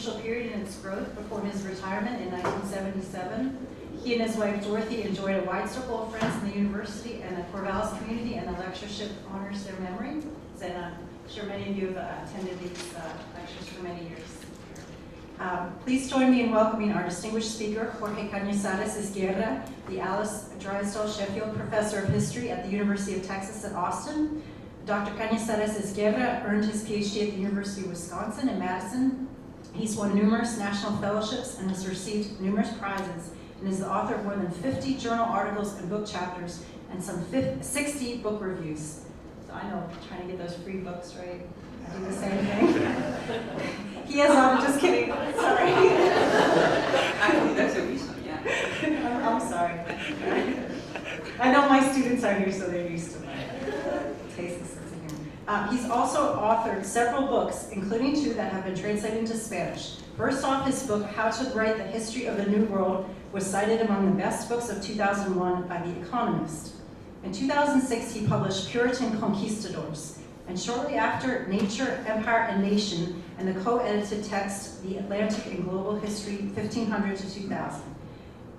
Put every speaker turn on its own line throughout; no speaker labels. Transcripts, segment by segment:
crucial period in its growth before his retirement in 1977. He and his wife Dorothy enjoyed a wide circle of friends in the university and the Corvallis community, and the lectureship honors their memory. And I'm sure many of you have attended these lectures for many years. Please join me in welcoming our distinguished speaker, Jorge Cañizares-Esguerra, the Alice Drysdale Sheffield Professor of History at the University of Texas at Austin. Dr. Cañizares-Esguerra earned his PhD at the University of Wisconsin in Madison. He's won numerous national fellowships and has received numerous prizes, and is the author of more than 50 journal articles and book chapters and some 60 book reviews. So I know, trying to get those free books, right? I do the same thing. He has, I'm just kidding, sorry.
Actually, that's a reason, yeah.
I'm sorry. I know my students are here, so they're used to my tasteless sense of humor. He's also authored several books, including 2 that have been translated into Spanish. First off, his book, How to Write the History of the New World, was cited among the best books of 2001 by The Economist. In 2006, he published Puritan Conquistadors, and shortly after, Nature, Empire, and Nation, and the co-edited text, The Atlantic and Global History, 1500 to 2000.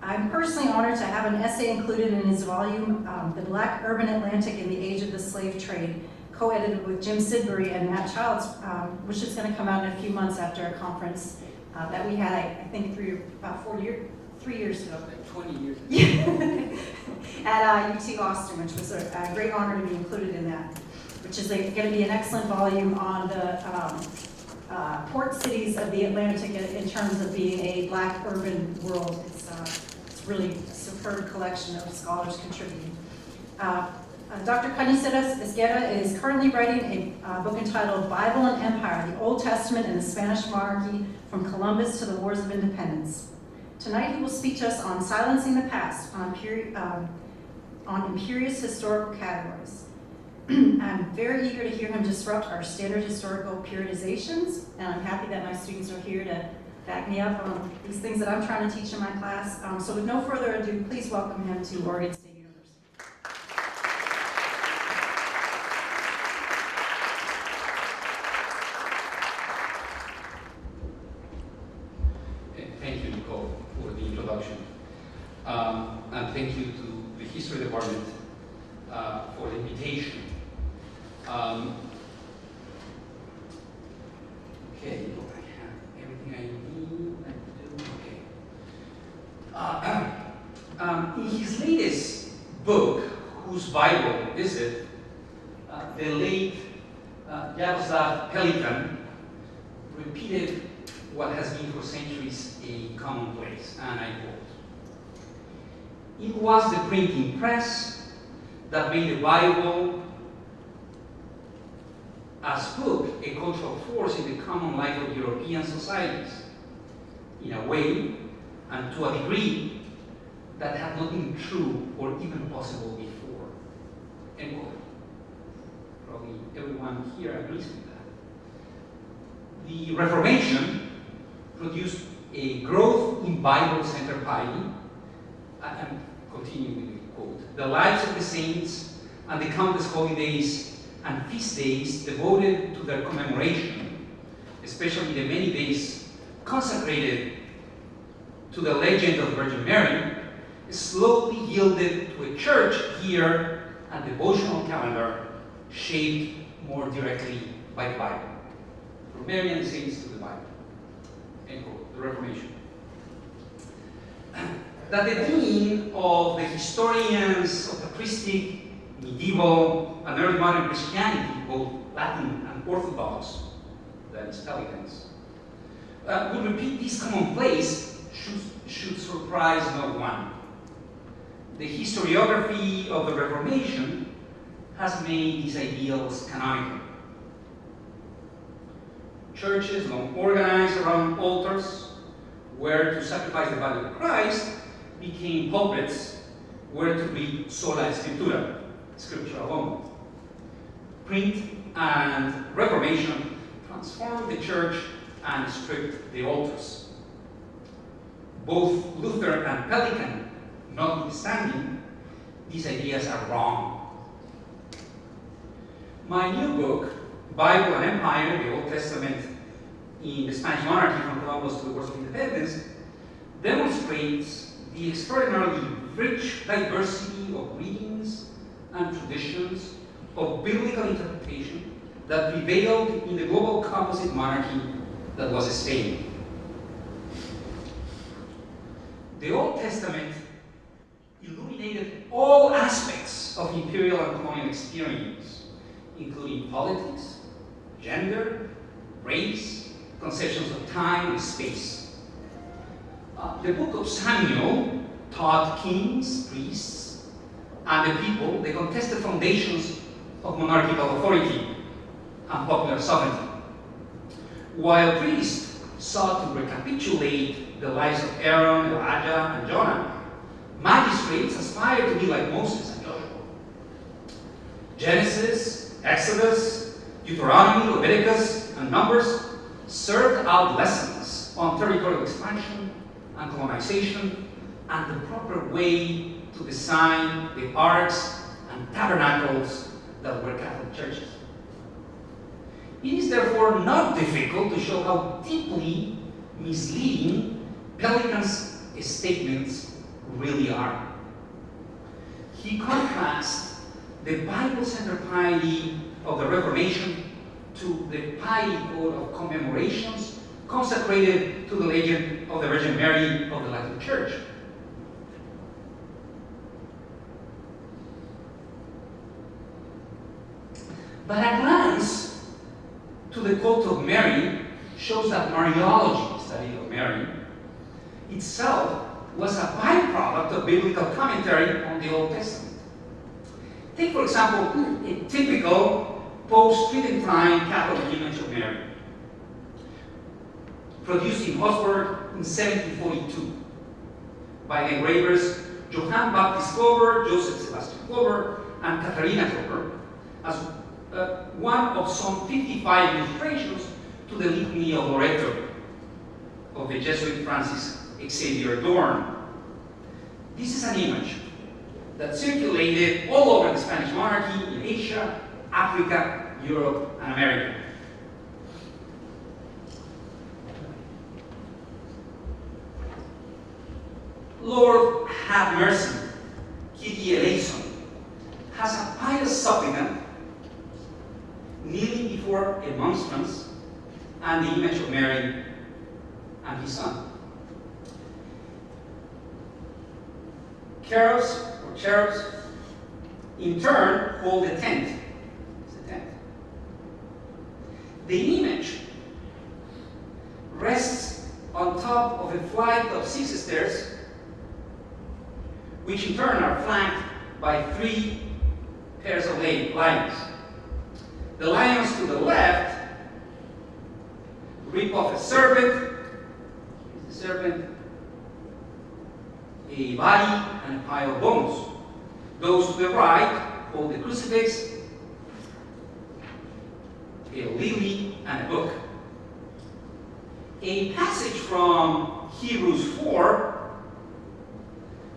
I'm personally honored to have an essay included in his volume, The Black Urban Atlantic in the Age of the Slave Trade, co-edited with Jim Sidbury and Matt Childs, which is going to come out in a few months after a conference that we had, I think, 3 years ago.
Like 20 years ago.
Yeah. At UT Austin, which was a great honor to be included in that, which is going to be an excellent volume on the port cities of the Atlantic in terms of being a Black urban world. It's really a superb collection of scholars contributing. Dr. Cañizares-Esguerra is currently writing a book entitled Bible and Empire, the Old Testament and the Spanish Monarchy from Columbus to the Wars of Independence. Tonight he will speak to us on silencing the past, on imperious historical categories. I'm very eager to hear him disrupt our standard historical periodizations, and I'm happy that my students are here to back me up on these things that I'm trying to teach in my class. So with no further ado, please welcome him to Oregon State University.
Thank you, Nicole, for the introduction. And thank you to the History Department for the invitation. Okay, I have everything I need. Okay. In his latest book, Whose Bible Is It?, the late Jaroslav Pelikan repeated what has been for centuries a commonplace, and I quote, "It was the printing press that made the Bible as book a cultural force in the common life of European societies, in a way and to a degree that had not been true or even possible before." End quote. Probably everyone here agrees with that. The Reformation produced a growth in Bible-centered piety. I'm continuing with the quote. "The lives of the saints and the countless holidays and feast days devoted to their commemoration, especially the many days consecrated to the legend of Virgin Mary, slowly yielded to a church here and devotional calendar shaped more directly by the Bible. From Mary and the saints to the Bible." End quote. The Reformation. That the dean of the historians of patristic, medieval, and early modern Christianity, both Latin and Orthodox, that is Pelicans, would repeat this commonplace should surprise no one. The historiography of the Reformation has made these ideals canonical. Churches long organized around altars where to sacrifice the body of Christ became pulpits where to read sola scriptura, scripture alone. Print and Reformation transformed the church and stripped the altars. Both Luther and Pelikan, notwithstanding, these ideas are wrong. My new book, Bible and Empire, the Old Testament in the Spanish monarchy from Columbus to the Wars of Independence demonstrates the extraordinarily rich diversity of readings and traditions of biblical interpretation that prevailed in the global composite monarchy that was Spain. The Old Testament illuminated all aspects of imperial and colonial experience, including politics, gender, race, conceptions of time and space. The book of Samuel taught kings, priests, and the people the contested foundations of monarchical authority and popular sovereignty, while priests sought to recapitulate the lives of Aaron, Elijah, and Jonah. Magistrates aspired to be like Moses and Joshua. Genesis, Exodus, Deuteronomy, Leviticus, and Numbers served out lessons on territorial expansion and colonization and the proper way to design the arks and tabernacles that were Catholic churches. It is therefore not difficult to show how deeply misleading Pelikan's statements really are. He contrasts the Bible-centered piety of the Reformation to the piety code of commemorations consecrated to the legend of the Virgin Mary of the Latin Church. But a glance to the cult of Mary shows that Mariology, study of Mary, itself was a byproduct of biblical commentary on the Old Testament. Take, for example, a typical post-Tridentine Catholic image of Mary, produced in Augsburg in 1742 by the engravers Johann Baptist Glover, Joseph Sebastian Glover, and Katharina Glover, as one of some 55 illustrations to the Litany of Loreto of the Jesuit Francis Xavier Dorn. This is an image that circulated all over the Spanish monarchy in Asia, Africa, Europe, and America. Lord have mercy, Kyrie eleison, has a pious supplicant kneeling before a monstrance and the image of Mary and his son. Cherubs, or cherubs, in turn hold a tent. It's a tent. The image rests on top of a flight of 6 stairs, which in turn are flanked by 3 pairs of lions. The lions to the left rip off a serpent, a body, and a pile of bones. Those to the right hold a crucifix, a lily, and a book. A passage from Hebrews 4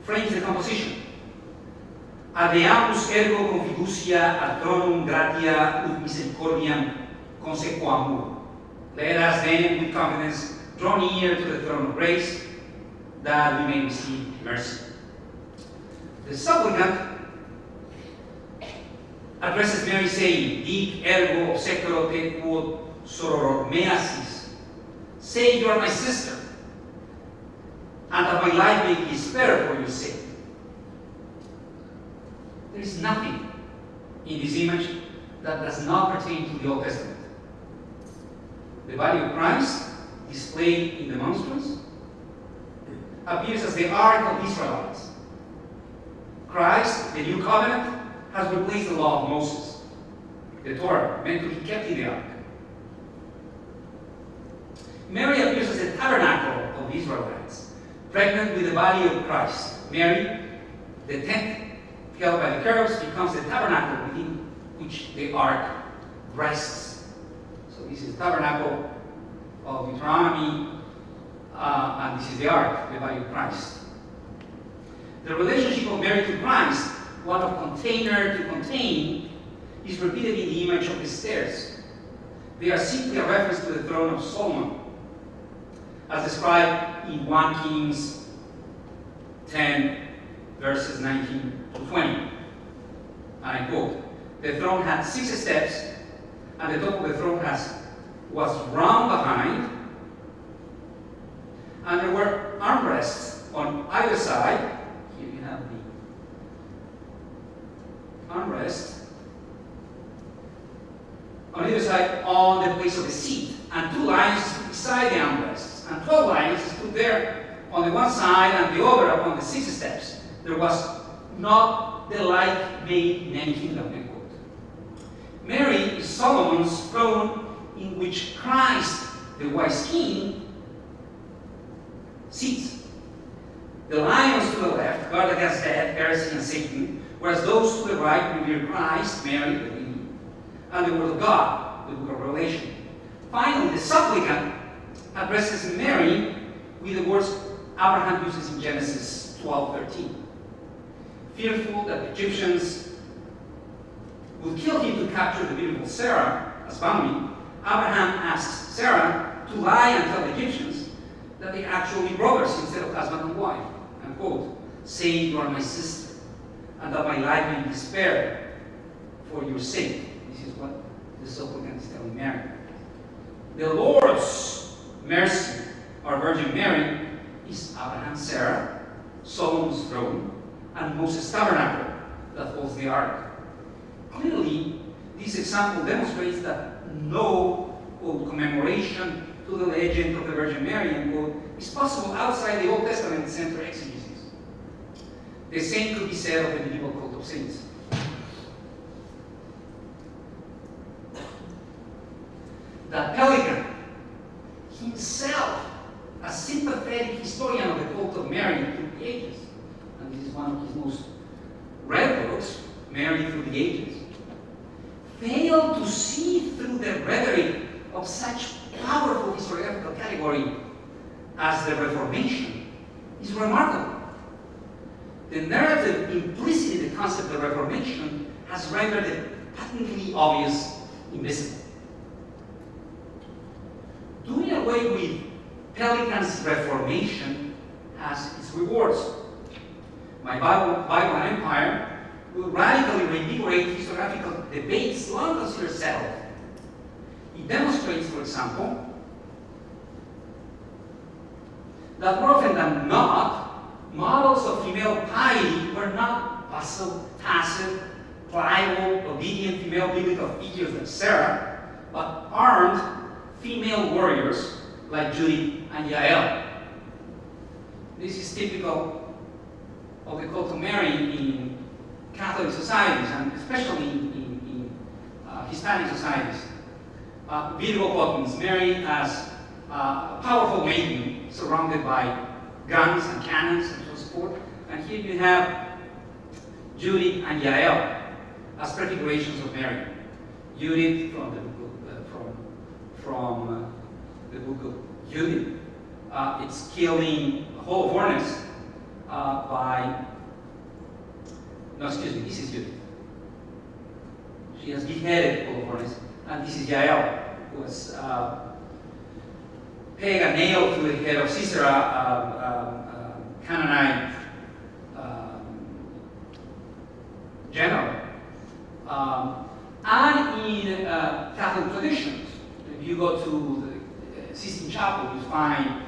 frames the composition. Adeamus ergo con fiducia ad thronum gratia ut misericordiam consequamur. Let us then with confidence draw near to the throne of grace, that we may receive mercy. The supplicant addresses Mary saying, Dic ergo obsectoro te quod soror measis. Say you are my sister, and that my life may be spared for your sake. There is nothing in this image that does not pertain to the Old Testament. The body of Christ, displayed in the monstrance, appears as the Ark of Israelites. Christ, the new covenant, has replaced the law of Moses, the Torah, meant to be kept in the Ark. Mary appears as the tabernacle of the Israelites, pregnant with the body of Christ. Mary, the tent held by the cherubs, becomes the tabernacle within which the Ark rests. So this is the tabernacle of Deuteronomy, and this is the Ark, the body of Christ. The relationship of Mary to Christ, one of container to contain, is repeated in the image of the stairs. They are simply a reference to the throne of Solomon, as described in 1 Kings 10, verses 19 to 20. And I quote, "The throne had 6 steps, and the top of the throne was round behind, and there were armrests on either side." Here you have the armrest. On either side on the place of the seat, and 2 lions stood beside the armrests, and 12 lions stood there on the one side and the other upon the 6 steps. There was not the like made in any kingdom. End quote. Mary is Solomon's throne, in which Christ, the wise king, sits. The lions to the left guard against death, heresy, and Satan, whereas those to the right revere Christ, Mary, the lady, and the Word of God, the book of Revelation. Finally, the supplicant addresses Mary with the words Abraham uses in Genesis 12:13. Fearful that the Egyptians would kill him to capture the beautiful Sarah as bounty, Abraham asks Sarah to lie and tell the Egyptians that they actually brothers instead of husband and wife. And quote, "Say you are my sister, and that my life may be spared for your sake." This is what the supplicant is telling Mary. The Lord's mercy, our Virgin Mary, is Abraham, Sarah, Solomon's throne, and Moses' tabernacle that holds the ark. Clearly, this example demonstrates that no quote, commemoration to the legend of the Virgin Mary quote, is possible outside the Old Testament center exegesis. The same could be said of the medieval cult of saints. That Pelican, himself a sympathetic historian of the cult of Mary through the ages, and this is one of his most read books, Mary Through the Ages, failed to see through the rhetoric of such powerful historiographical category as the Reformation is remarkable. The narrative implicit in the concept of Reformation has rendered it patently obvious invisible. Doing away with Pelican's Reformation has its rewards. My Bible and Empire will radically reinvigorate historiographical debates long considered settled. It demonstrates, for example, that more often than not, models of female piety were not passive, pliable, obedient female biblical figures like Sarah, but armed female warriors like Judith and Jael. This is typical of the cult of Mary in Catholic societies, and especially in Hispanic societies. Virgo potens, Mary as a powerful maiden surrounded by guns and cannons and so forth. And here you have Judith and Jael as prefigurations of Mary. Judith from the book of Judith. It's killing Holofernes this is Judith. She has beheaded Holofernes, and this is Jael, who was pegged a nail through the head of Sisera, Canaanite general. And in Catholic traditions, if you go to the Sistine Chapel, you find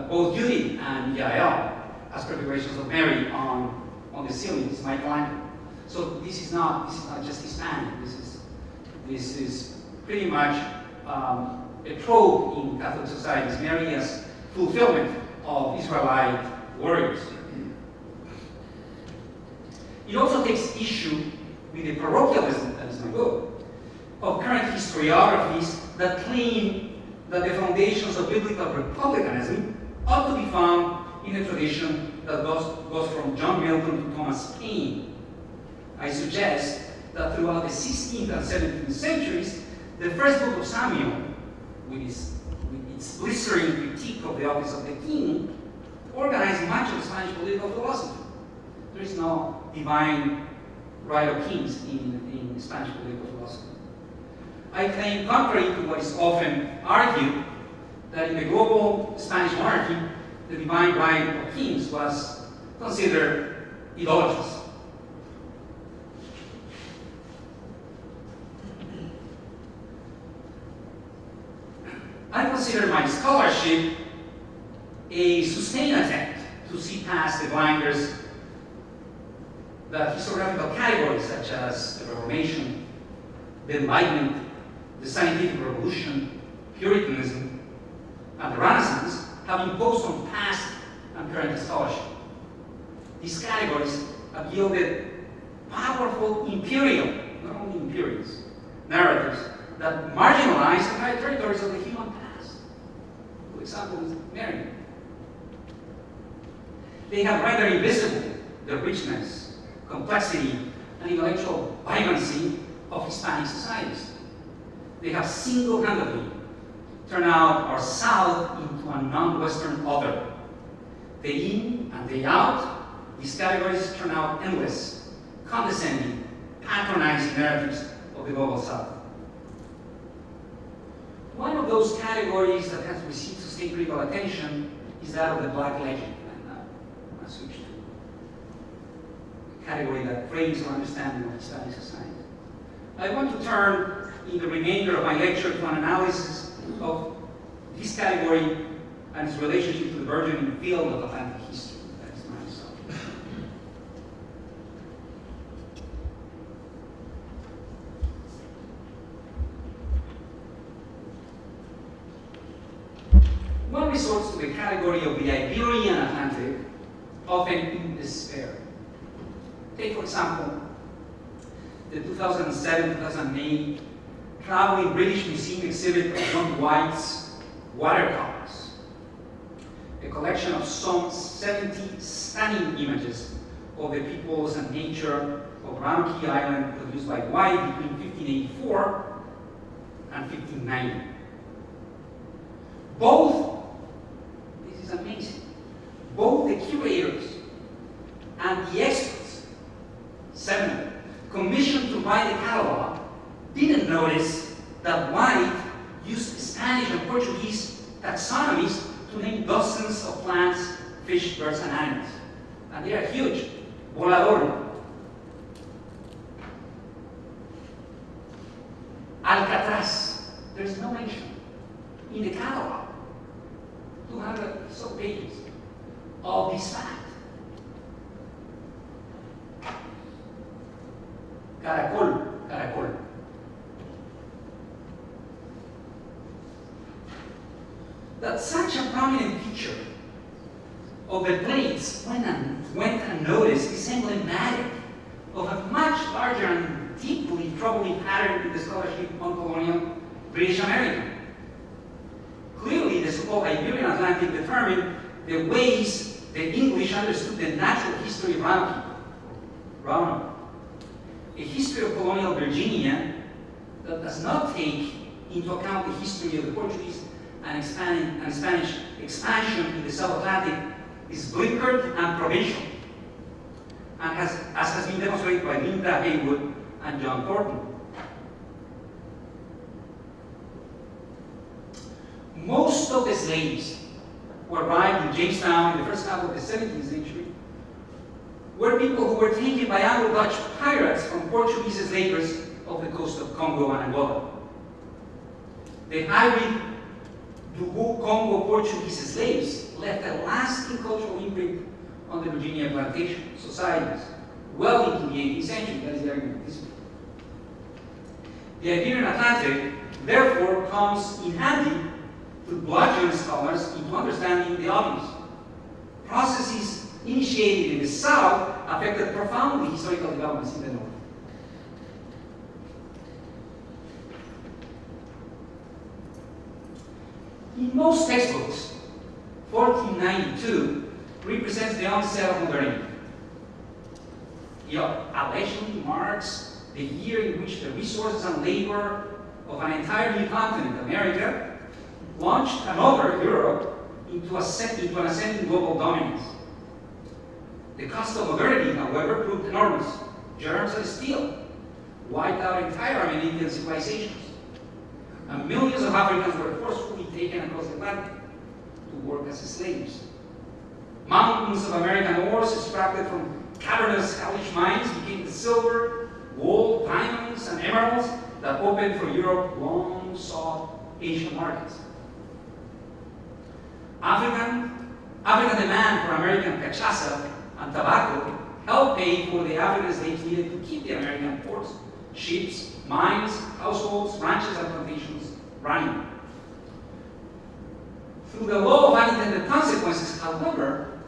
both Judith and Jael as preparations of Mary on the ceiling. This is Michelangelo. So this is not just Hispanic. This is pretty much a trope in Catholic societies. Mary as fulfillment of Israelite warriors. It also takes issue with the parochialism, that is my book, of current historiographies that claim that the foundations of biblical republicanism ought to be found in a tradition that goes from John Milton to Thomas Paine. I suggest that throughout the 16th and 17th centuries, the first book of Samuel, with its blistering critique of the office of the king, organized much of Spanish political philosophy. There is no divine right of kings in Spanish political philosophy. I claim, contrary to what is often argued, that in the global Spanish monarchy, the divine right of kings was considered idolatrous. I consider my scholarship a sustained attempt to see past the blinders that historiographical categories such as the Reformation, the Enlightenment, the Scientific Revolution, Puritanism, and the Renaissance have imposed on past and current scholarship. These categories have yielded powerful imperial, not only imperious, narratives that marginalize entire territories of the human past. For example, Mariana. They have rendered invisible the richness, complexity, and intellectual vibrancy of Hispanic societies. They have single-handedly turned out our South into a non-Western other. Day in and day out, these categories turn out endless, condescending, patronizing narratives of the global South. One of those categories that has received sustained critical attention is that of the Black legend. And I switch to a category that frames our understanding of Hispanic society. I want to turn in the remainder of my lecture to an analysis of this category and its relationship to the burgeoning field of Atlantic history. That is my subject. One resorts to the category of the Iberian Atlantic, often in despair. Take, for example, the 2007-2008 traveling British Museum exhibit of John White's watercolors, a collection of some 70 stunning images of the peoples and nature of Round Key Island produced by White between 1584 and 1590. Both, this is amazing, both the curators and the experts, 7 of them, commissioned to write the catalog, didn't notice that White used Spanish and Portuguese taxonomies to name dozens of plants, fish, birds, and animals. And they are huge. Volador, Alcatraz, there's no mention in the catalog, 200 so pages of this fact. Caracol. That such a prominent feature of the plates went unnoticed is emblematic of a much larger and deeply troubling pattern in the scholarship on colonial British America. Clearly, the so-called Iberian Atlantic determined the ways the English understood the natural history of Roanoke. A history of colonial Virginia that does not take into account the history of the Portuguese and Spanish expansion in the South Atlantic is blinkered and provincial, and as has been demonstrated by Linda Haywood and John Thornton. Most of the slaves who arrived in Jamestown in the first half of the 17th century were people who were taken by Anglo-Dutch pirates from Portuguese slavers off the coast of Congo and Angola. The hybrid Dugu-Congo Portuguese slaves left a lasting cultural imprint on the Virginia plantation societies well into the 18th century. That is the argument of this book. The Iberian Atlantic, therefore, comes in handy to bludgeon scholars into understanding the obvious. Processes initiated in the South affected profoundly historical developments in the North. In most textbooks, 1492 represents the onset of modernity. It allegedly marks the year in which the resources and labor of an entire new continent, America, launched another, Europe, into an ascending global dominance. The cost of modernity, however, proved enormous. Germs and steel wiped out entire Amerindian civilizations. and millions of Africans were forcefully taken across the Atlantic to work as slaves. Mountains of American ores extracted from cavernous hellish mines became the silver, gold, diamonds, and emeralds that opened for Europe long-sought Asian markets. African demand for American cachaça and tobacco helped pay for the African slaves needed to keep the American ports, ships, mines, households, ranches, and plantations running. Through the law of unintended consequences, however,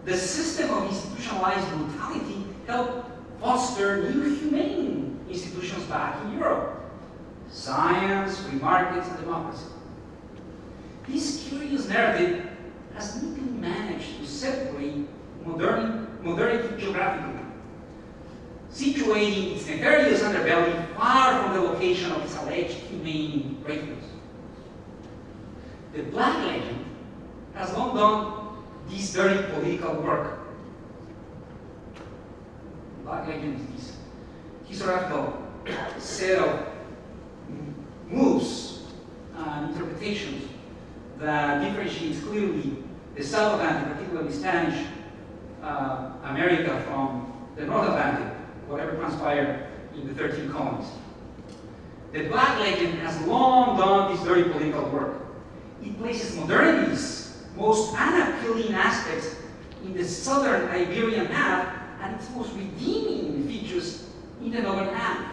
the system of institutionalized brutality helped foster new humane institutions back in Europe: science, free markets, and democracy. This curious narrative has neatly managed to separate modernity geographically, situating its nefarious underbelly far from the location of its alleged humane breakthroughs. The Black legend has long done this very political work. Black legend is this historiographical set of moves and interpretations that differentiates clearly the South Atlantic, particularly Spanish America, from the North Atlantic, whatever transpired in the 13 colonies. The Black legend has long done this very political work. It places modernity's most unappealing aspects in the southern Iberian half and its most redeeming features in the northern half,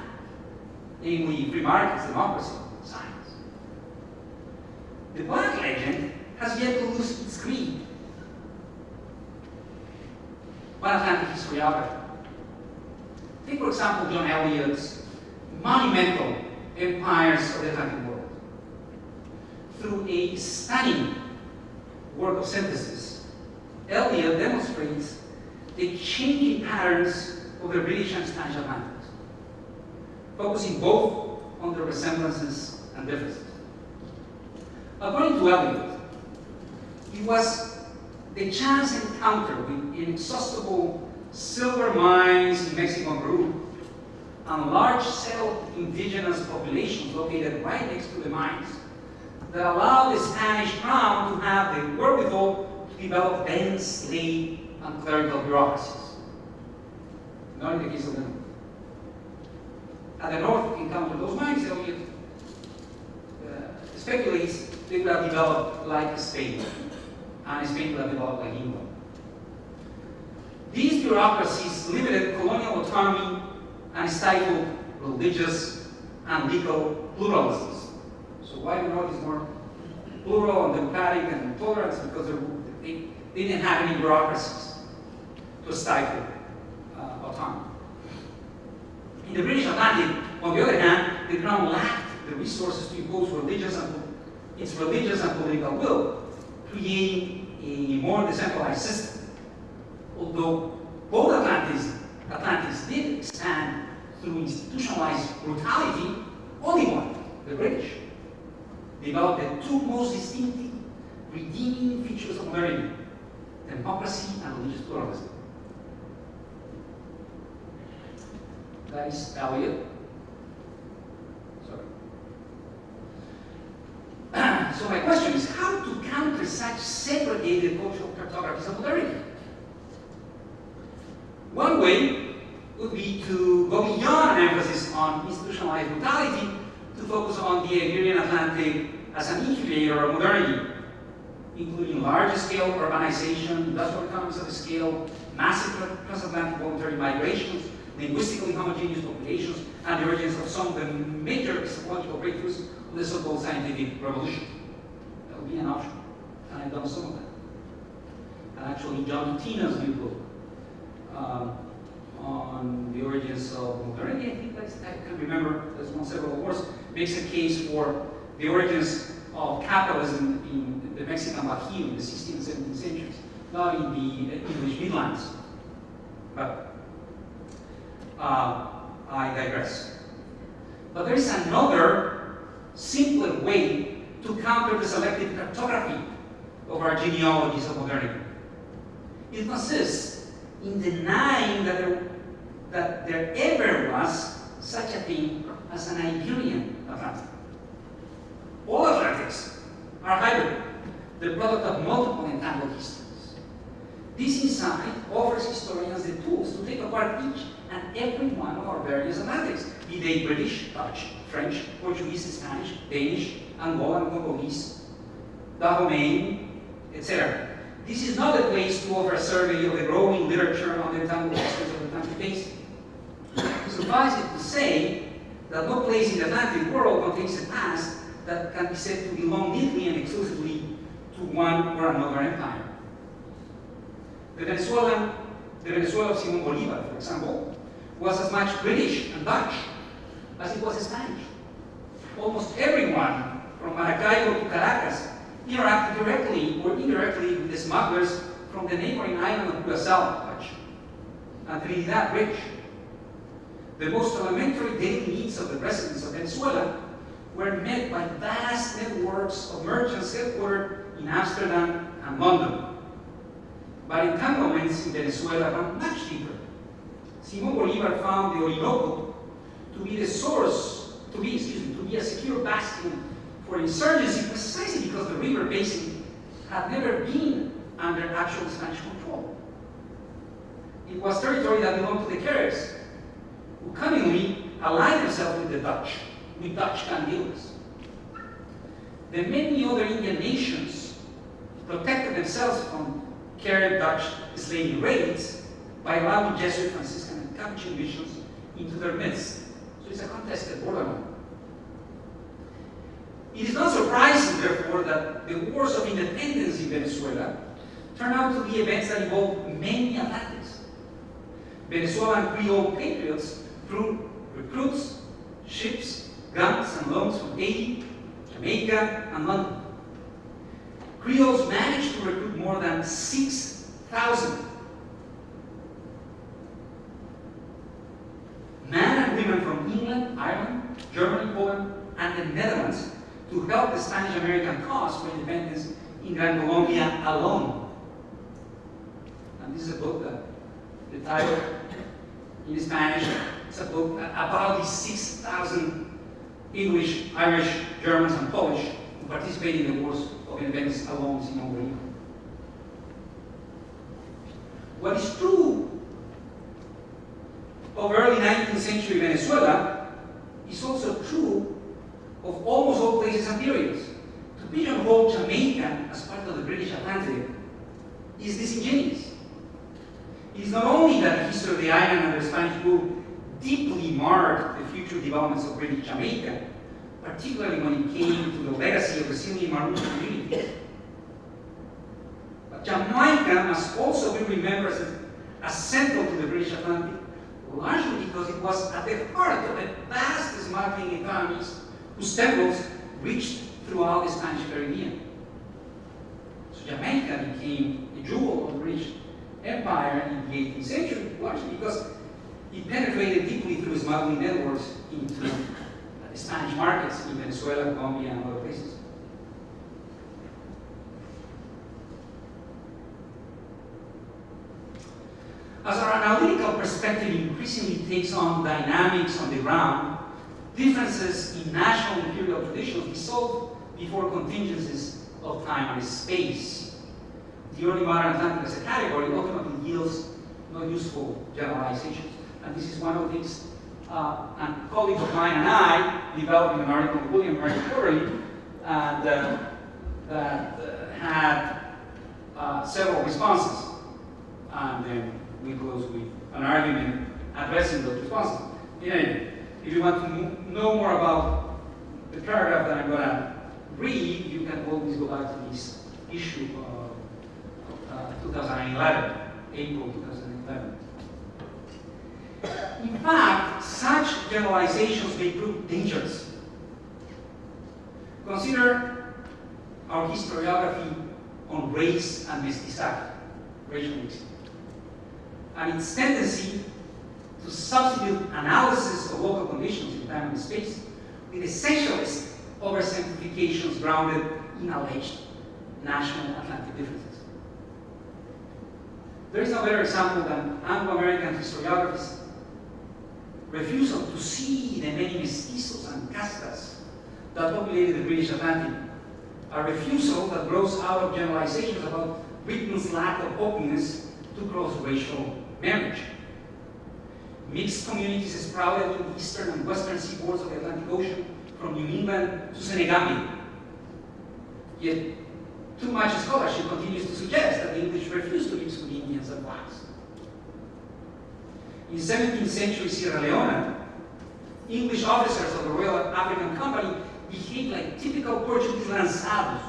namely free markets, democracy, science. The Black legend has yet to lose its creed. One Atlantic historiography. Take, for example, John Eliot's monumental Empires of the Atlantic World. Through a stunning work of synthesis, Eliot demonstrates the changing patterns of the British and Spanish Atlantics, focusing both on the resemblances and differences. According to Eliot, it was the chance encounter with inexhaustible silver mines in Mexico and Peru and large settled indigenous populations located right next to the mines that allowed the Spanish crown to have the wherewithal to develop dense slave and clerical bureaucracies. Not in the case of the North. Had the North encountered those mines, Eliot speculates they would have developed like Spain, and Spain would have developed like England. These bureaucracies limited colonial autonomy and stifled religious and legal pluralisms. So why the North is more plural and democratic and tolerant? Because they didn't have any bureaucracies to stifle autonomy. In the British Atlantic, on the other hand, the Crown lacked the resources to impose its religious and political will, creating a more decentralized system. Although both Atlantics did expand through institutionalized brutality, only one, the British, developed the two most distinctive, redeeming features of modernity: democracy and religious pluralism. That is Eliot. So my question is, how to counter such segregated cultural cartographies of modernity? One way would be to go beyond an emphasis on institutionalized brutality to focus on the Iberian Atlantic as an incubator of modernity, including large-scale urbanization, industrial economies of scale, massive transatlantic voluntary migrations, linguistically homogeneous populations, and the origins of some of the major epistemological breakthroughs of the so-called scientific revolution. That would be an option, and I've done some of that. And actually, John Tina's new book on the origins of modernity, I think I can remember, there's won several awards, makes a case for the origins of capitalism in the Mexican Bajío in the 16th and 17th centuries, not in the English Midlands. But I digress. But there is another, simpler way to counter the selective cartography of our genealogies of modernity. It consists in denying that there ever was such a thing as an Iberian Atlantic. All Atlantics are hybrid, the product of multiple entangled histories. This insight offers historians the tools to take apart each and every one of our various Atlantics, be they British, Dutch, French, Portuguese, Spanish, Danish, Angolan, Congolese, Dahomey, etc. This is not a place to offer a survey of the growing literature on the entangled histories of the Atlantic Basin. Suffice it to say that no place in the Atlantic world contains a past that can be said to belong neatly and exclusively to one or another empire. The Venezuela of Simón Bolívar, for example, was as much British and Dutch as it was Spanish. Almost everyone from Maracaibo to Caracas interacted directly or indirectly with the smugglers from the neighboring island of Curaçao, Dutch, and Trinidad, Rich. The most elementary daily needs of the residents of Venezuela were met by vast networks of merchants headquartered in Amsterdam and London. But entanglements in Venezuela run much deeper. Simón Bolívar found the Orinoco to be a secure bastion for insurgency precisely because the river basin had never been under actual Spanish control. It was territory that belonged to the Caribs, who cunningly allied themselves with the Dutch, with Dutch gun dealers. The many other Indian nations protected themselves from Carib Dutch slave raids by allowing Jesuit, Franciscan, and Capuchin missions into their midst. So it's a contested borderline. It is not surprising, therefore, that the wars of independence in Venezuela turn out to be events that involve many Atlantics. Venezuelan Creole patriots through recruits, ships, guns, and loans from Haiti, Jamaica, and London. Creoles managed to recruit more than 6,000 men and women from England, Ireland, Germany, Poland, and the Netherlands to help the Spanish-American cause for independence in Gran Colombia alone. And this is a book that the title in Spanish, it's a book about these 6,000 English, Irish, Germans, and Polish who participated in the wars of independence along Simón Bolívar. What is true of early 19th century Venezuela is also true of almost all places and periods. To pigeonhole Jamaica as part of the British Atlantic is disingenuous. It is not only that the history of the island under Spanish rule deeply marked the future developments of British Jamaica, particularly when it came to the legacy of Brazilian Maroon communities. But Jamaica must also be remembered as central to the British Atlantic, largely because it was at the heart of the vast smuggling economies whose tentacles reached throughout the Spanish Caribbean. So Jamaica became a jewel of the British Empire in the 18th century, largely because it penetrated deeply through smuggling networks into the Spanish markets in Venezuela, Colombia, and other places. As our analytical perspective increasingly takes on dynamics on the ground, differences in national imperial traditions dissolve before contingencies of time and space. The early modern Atlantic as a category ultimately yields no useful generalizations. And this is one of the things a colleague of mine and I developed in an article in William Murray Quarterly that had several responses. And then we close with an argument addressing those responses. Anyway, if you want to know more about the paragraph that I'm going to read, you can always go back to this issue of 2011, April 2011. In fact, such generalizations may prove dangerous. Consider our historiography on race and mestizaje, racial mixing, and its tendency to substitute analysis of local conditions in time and space with essentialist oversimplifications grounded in alleged national Atlantic differences. There is no better example than Anglo-American historiography's refusal to see the many mestizos and castas that populated the British Atlantic. A refusal that grows out of generalizations about Britain's lack of openness to cross-racial marriage. Mixed communities sprouted in the eastern and western seaboards of the Atlantic Ocean, from New England to Senegambia. Yet, too much scholarship continues to suggest that the English refused to mix with Indians and blacks. In 17th century Sierra Leone, English officers of the Royal African Company behaved like typical Portuguese lançados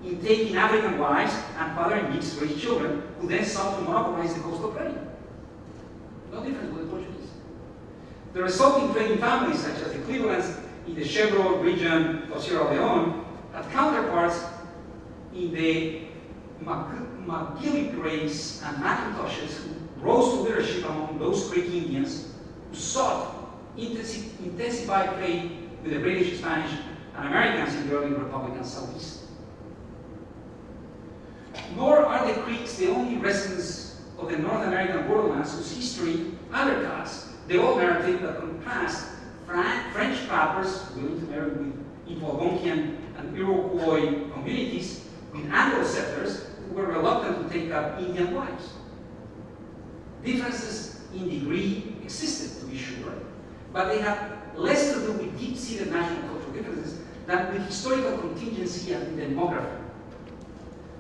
in taking African wives and fathering mixed-race children who then sought to monopolize the coastal trade. No difference with the Portuguese. The resulting trading families, such as the Clevelands in the Sheffield region of Sierra Leone, had counterparts in the McGillicrays and Macintoshes who rose to leadership among those Creek Indians who sought intensified trade with the British, Spanish, and Americans in the early Republican Southeast. Nor are the Creeks the only residents of the North American borderlands whose history undercuts the old narrative that contrasts French trappers willing to marry into Algonquian and Iroquois communities with Anglo settlers who were reluctant to take up Indian wives. Differences in degree existed, to be sure, but they had less to do with deep-seated national cultural differences than with historical contingency and demography.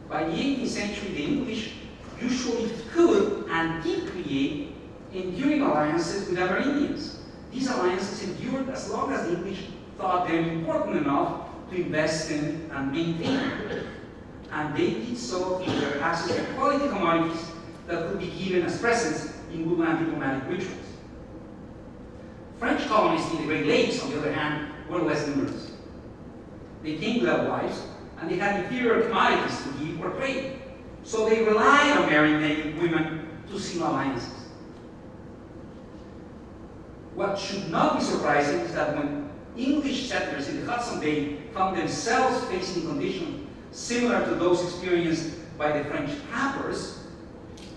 By the 18th century, the English usually could and did create enduring alliances with Amerindians. These alliances endured as long as the English thought them important enough to invest in and maintain. And they did so through their access to quality commodities that could be given as presents in woodland diplomatic rituals. French colonists in the Great Lakes, on the other hand, were less numerous. They came without wives, and they had inferior commodities to give or trade. So they relied on marrying native women to seal alliances. What should not be surprising is that when English settlers in the Hudson Bay found themselves facing conditions similar to those experienced by the French trappers,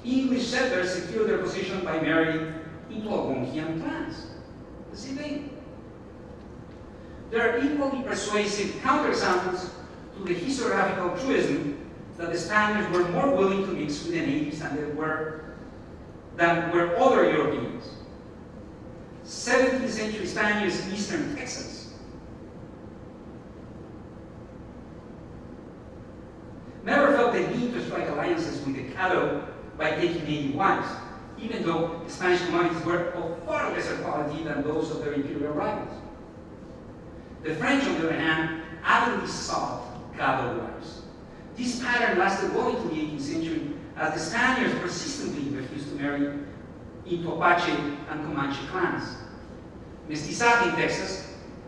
English settlers secured their position by marrying into Algonquian clans. The same thing. There are equally persuasive counterexamples to the historiographical truism that the Spaniards were more willing to mix with the natives than were other Europeans. 17th century Spaniards in eastern Texas never felt the need to strike alliances with the Caddo by taking native wives, even though Spanish commodities were of far lesser quality than those of their imperial rivals. The French, on the other hand, avidly sought Caddo wives. This pattern lasted well into the 18th century as the Spaniards persistently refused to marry into Apache and Comanche clans. Mestizaje in Texas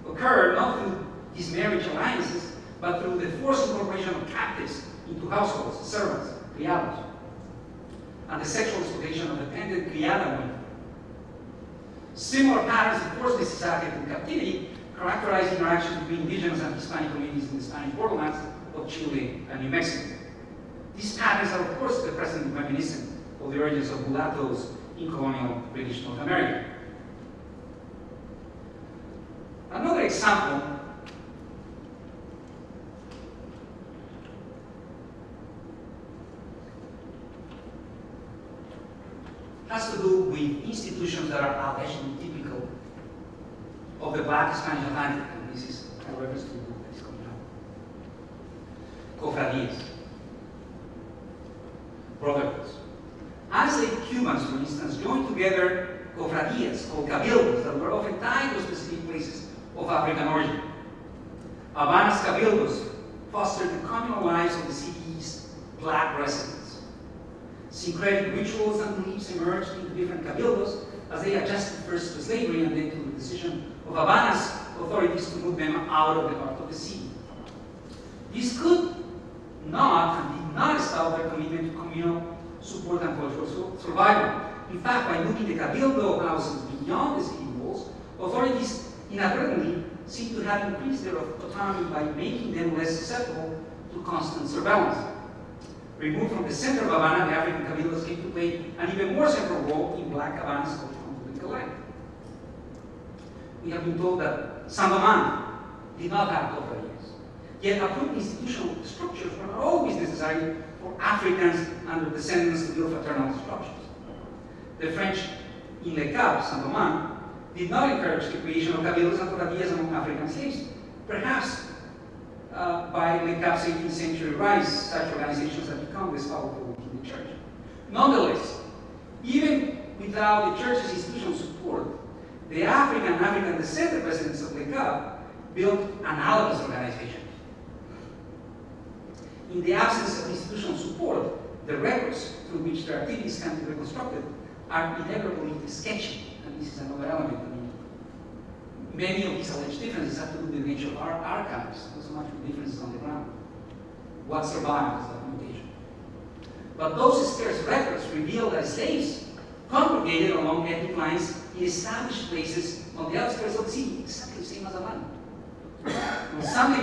occurred not through these marriage alliances, but through the forced incorporation of captives into households, servants, criados, and the sexual exploitation of dependent criada women. Similar patterns of forced mestizaje to captivity characterize interactions between indigenous and Hispanic communities in the Spanish borderlands of Chile and New Mexico. These patterns are, of course, at the present reminiscent of the origins of mulattoes in colonial British North America. Another example has to do with institutions that are allegedly typical of the Black Spanish Atlantic, and this is a reference to the book that is coming out. Cofradías, brotherhoods. Enslaved Cubans, for instance, joined together cofradías called cabildos that were often tied to specific places of African origin. Havana's cabildos fostered the communal lives of the city's Black residents. Syncretic rituals and beliefs emerged into different cabildos as they adjusted first to slavery and then to the decision of Havana's authorities to move them out of the heart of the city. This could not and did not stop their commitment to communal support and cultural survival. In fact, by moving the cabildo houses beyond the city walls, authorities inadvertently seem to have increased their autonomy by making them less susceptible to constant surveillance. Removed from the center of Havana, the African cabildos came to play an even more central role in Black Havana's cultural and political life. We have been told that Sandoman did not have confederations. Yet approved institutional structures were not always necessary for Africans and their descendants to build fraternal structures. The French in Le Cap, Saint-Domingue, did not encourage the creation of cabildos and cofradías among African slaves. Perhaps by Le Cap's 18th century rise, such organizations have become less powerful within the church. Nonetheless, even without the church's institutional support, the African descended residents of Le Cap built analogous organizations. In the absence of institutional support, the records through which their activities can be reconstructed are inevitably sketchy, and this is another element. I mean, many of these alleged differences have to do with the nature of our archives, not so much with differences on the ground. What survives is documentation. But those scarce records reveal that slaves congregated along ethnic lines in established places on the outskirts of the city, exactly the same as Havana. On Sunday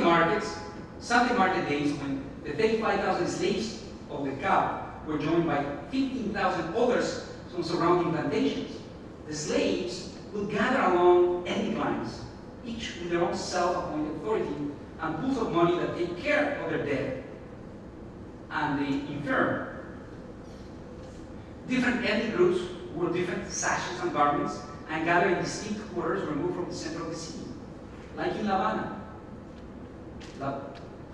market days, when the 35,000 slaves of the Cap were joined by 15,000 others from surrounding plantations, the slaves would gather along ethnic lines, each with their own self-appointed authority and pools of money that take care of their dead and the infirm. Different ethnic groups wore different sashes and garments and gathered in distinct quarters removed from the center of the city, like in La Habana. La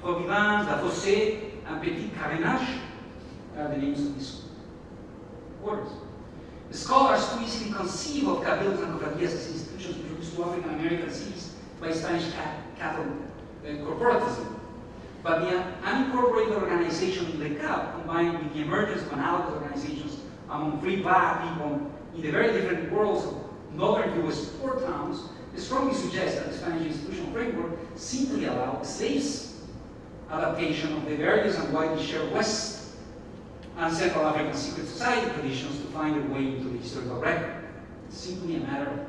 Providence, La Fossé, and Petit Carénage are the names of these quarters. The scholars too easily conceive of cabildos and cofradías as institutions introduced to African American cities by Spanish Catholic corporatism. But the unincorporated organization in Le Cap, combined with the emergence of analogous organizations among free black people in the very different worlds of northern US port towns, strongly suggests that the Spanish institutional framework simply allowed slaves' adaptation of the various and widely shared West and Central African secret society traditions to find their way into the historical record. It's simply a matter of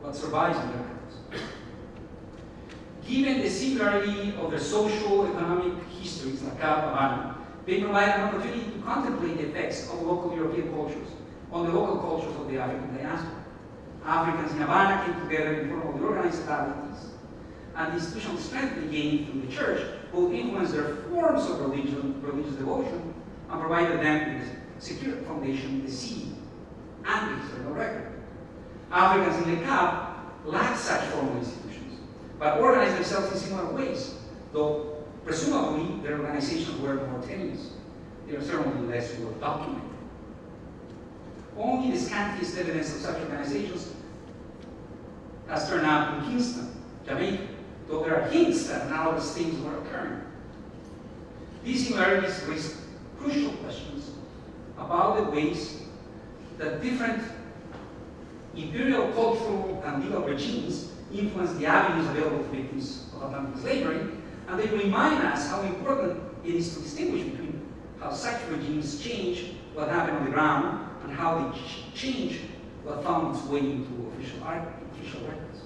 what survives in their records. Given the similarity of their social, economic histories, like Havana, they provide an opportunity to contemplate the effects of local European cultures on the local cultures of the African diaspora. Africans in Havana came together in form of organized abilities, and the institutional strength they gained through the church both influenced their forms of religious devotion and provided them with a secure foundation, the city, and the historical record. Africans in Le Cap lacked such formal institutions, but organized themselves in similar ways, though presumably their organizations were more tenuous. They are certainly less well documented. Only the scantiest evidence of such organizations has turned up in Kingston, Jamaica, though there are hints that analogous things were occurring. These similarities raise crucial questions about the ways that different imperial, cultural, and legal regimes influence the avenues available to victims of Atlantic slavery, and they remind us how important it is to distinguish between how such regimes change what happened on the ground and how they change what found its way into official records.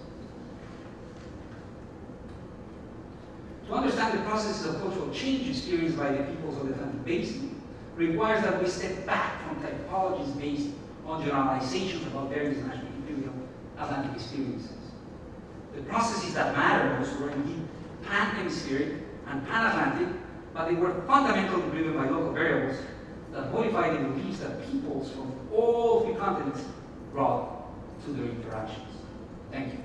To understand the processes of cultural change experienced by the peoples of the Atlantic Basin requires that we step back from typologies based on generalizations about various national imperial Atlantic experiences. The processes that matter most were indeed pan-hemispheric and pan-Atlantic, but they were fundamentally driven by local variables that modified the beliefs that peoples from all three continents brought to their interactions. Thank you.